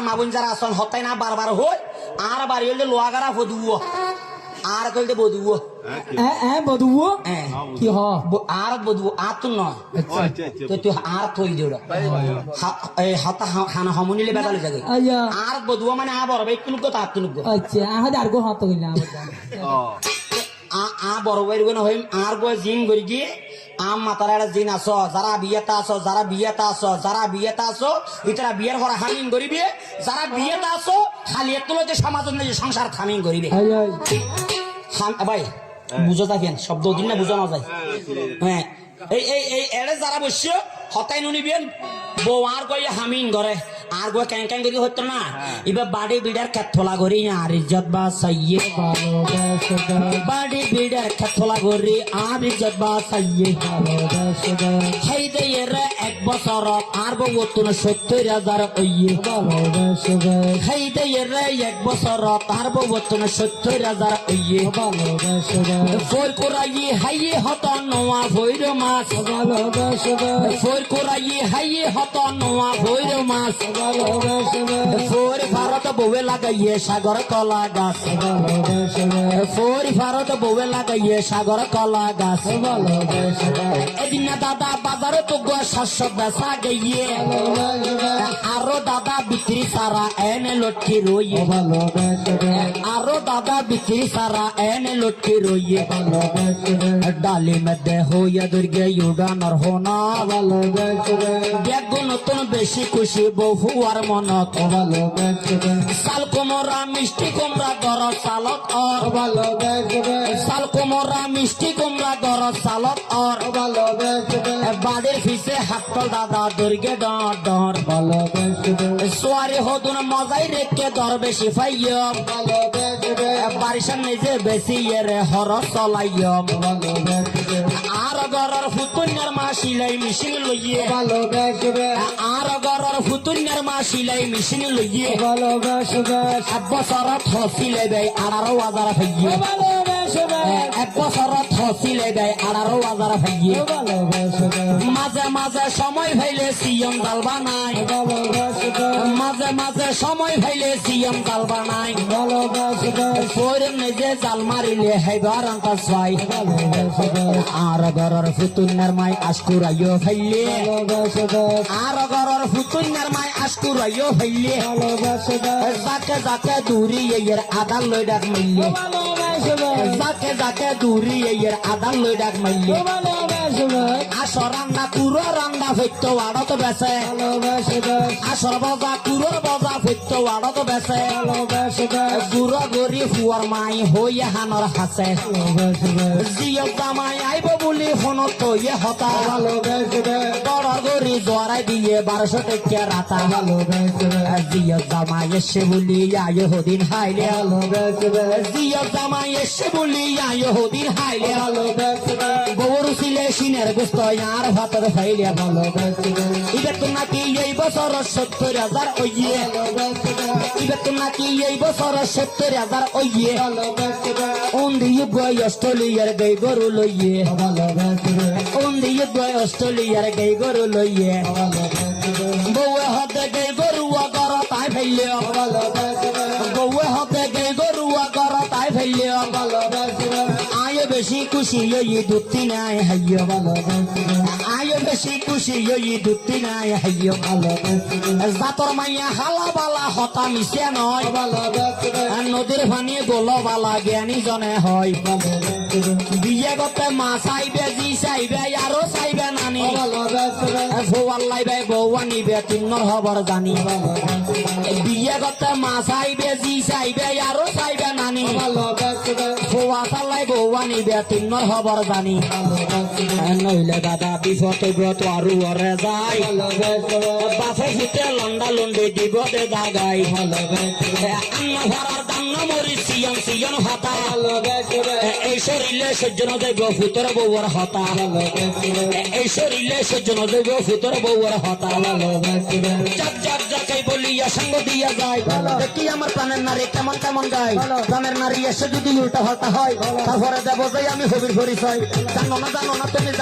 মাবুন যারা আসল হতাই না বারবার হই আর বাড়ি হইলে লোয়াগারা ফদুও আর কইতে বদুও বধুও কি হ আর বদুও আর তো নয় তো তুই আর থই দিও এই হতা খানা হমনিলে বেদালে যাবে আইয়া আর বদুও মানে আ বড় ভাই কুলুক তো আর তুলুক আচ্ছা আহাদ আর গো হত কইলা আ বড় ভাই গো না হই আর গো জিন গরি গিয়ে আম মাতার একটা জিন আসো যারা বিয়েতে আসো যারা বিয়েতে আসো যারা বিয়েতে আসো ইতারা বিয়ের ঘরে হামিং করিবে যারা বিয়েতে আসো খালি একটু যে সমাজের যে সংসার খামিং করিবে ভাই বুঝো থাকেন শব্দ দিন না বুঝানো যায় হ্যাঁ এই এই এই এড়ে যারা বসছো হতাই নুনিবেন বউ আর কই হামিং করে আর গো ক্যাং ক্যাং করি হতো না এবার বাড়ি বিড়ার খেতলা করি আর ইজ্জত বা সাইয়ে বাড়ি বিড়ার খেতলা করি আর ইজ্জত বা সাইয়ে সেই দিয়ে এক বছর আর বউ তুন 70,000 হইয়ে সেই দিয়ে এক বছর আর বউ তুন 70,000 হইয়ে ফোর করাই হাইয়ে হত নোয়া ভৈর মাছ ফোর করাই হাইয়ে হত নোয়া ভৈর মাছ ফোর ভারত বউে লাগাইয়ে সাগর কলা গাছ ফোর ভারত বউে লাগাইয়ে সাগর কলা গাছ এদিন দাদা বাজারে তো শস্য বেচা গিয়ে আরো দাদা বিক্রি সারা এনে লটকি রইয়ে আরো দাদা বিক্রি সারা এনে লটকি রইয়ে ডালি মধ্যে হইয়া দুর্গে উড়ানোর হোনা দেখো নতুন বেশি খুশি বহু আর মনত সাল কোমরা মিষ্টি কুমড়া গর চালত অর সাল কোমরা মিষ্টি কুমড়া গর চালত অর বাড়ির ফিসে হাতল দাদা দুর্গে ডর ডর সোয়ারি হদুন মজাই রেখে দর বেশি ফাইয়ম বারিশান নিজে বেশি এরে হর চলাইয়ম আর গরর ফুতুন্যার মা সিলাই মেশিন লইয়ে আর গরর ফুতুন্যার মা সিলাই মেশিন লইয়ে এক বছরত হসিলে দেয় 18,000 ফাইয়ে এক বছরত হসিলে দেয় 18,000 ফাইয়ে মাঝে মাঝে সময় ভাইলে সিএম জাল বানাই মাঝে মাঝে সময় ভাইলে সিএম জাল বানাই ফোরম নিজে জাল মারিলে হেবার আঙ্কাস ভাই আর গরর ফুতুন্যার মাই আশকুরাইও ফাইলে আর গরর ফুতুন্যার মাই আশকুরাইও ফাইলে যাকে যাকে দূরি এর আদাল লই ডাক মাইলে যাকে যাকে দূরি এর আদাল লই ডাক মাইলে আসর রান্না কুরো রান্না ফেট্ট আড়ত বেছে আসর বজা কুরোর বজা ফেট্ট আড়ত বেছে গুড়ো গরি ফুয়ার মাই হইয়ে হানর হাসে জিও জামাই আইব বলি ফোনত তৈয়ে হতা বড় গরি জোয়ারাই দিয়ে 1200 টাকা রাতা জিও জামাই এসে বলি আয় হদিন হাইলে জিও জামাই এসে বলি আয় হদিন হাইলে গরু ছিলে সিনের গোস্ত আর ভাতের ফাইলে এবার তো নাকি এই বছর 70,000 হইয়ে এবার তো নাকি এই বছর 70,000 হইয়ে ওন্দিয়ে গই অস্ট্রেলিয়ার গাই গরু লইয়ে ওন্দিয়ে গই অস্ট্রেলিয়ার গাই গরু লইয়ে বউয়ে হাতে গাই গরু আগর তাই ফাইলে বউয়ে হাতে গাই গরু আগর তাই ফাইলে আয় বেশি খুশি এই দুটি নাই হাইয় আয় বেশি খুশি এই দুটি নাই হাইয় জাতর মাইয়া হালা বালা হতা মিশে নয় নদীর পানি গোল বালা জ্ঞানী জনে হয় বিয়ে গতে মা চাইবে জি চাইবে আরো চাইবে নানি ভোয়াল লাইবে বউ আনিবে তিন্নর খবর জানি বিয়ে গতে মা চাইবে জি চাইবে আরো চাইবে নানি ভোয়া চালাই বউ আনিবে তিন্নর খবর জানি নইলে দাদা বিপদে ব্রত আৰু অরে যায় বাফে ফুটে লন্ডা লন্ডি দিব দে দাগাই আন্ন ভরার দান্ন মরি সিয়ন সিয়ন হতা এই শরীরে সজ্জন দেব ফুতর বউর হতা এই শরীরে সজ্জন দেব ফুতর বউর হতা যাক যাক যাকাই বলিয়া সঙ্গ দিয়া যায় কি আমার প্রাণের নারী কেমন কেমন গায় প্রাণের নারী এসে যদি উল্টা হতা হয় তারপরে দেব যাই আমি হবির পরিচয় জানো না তুমি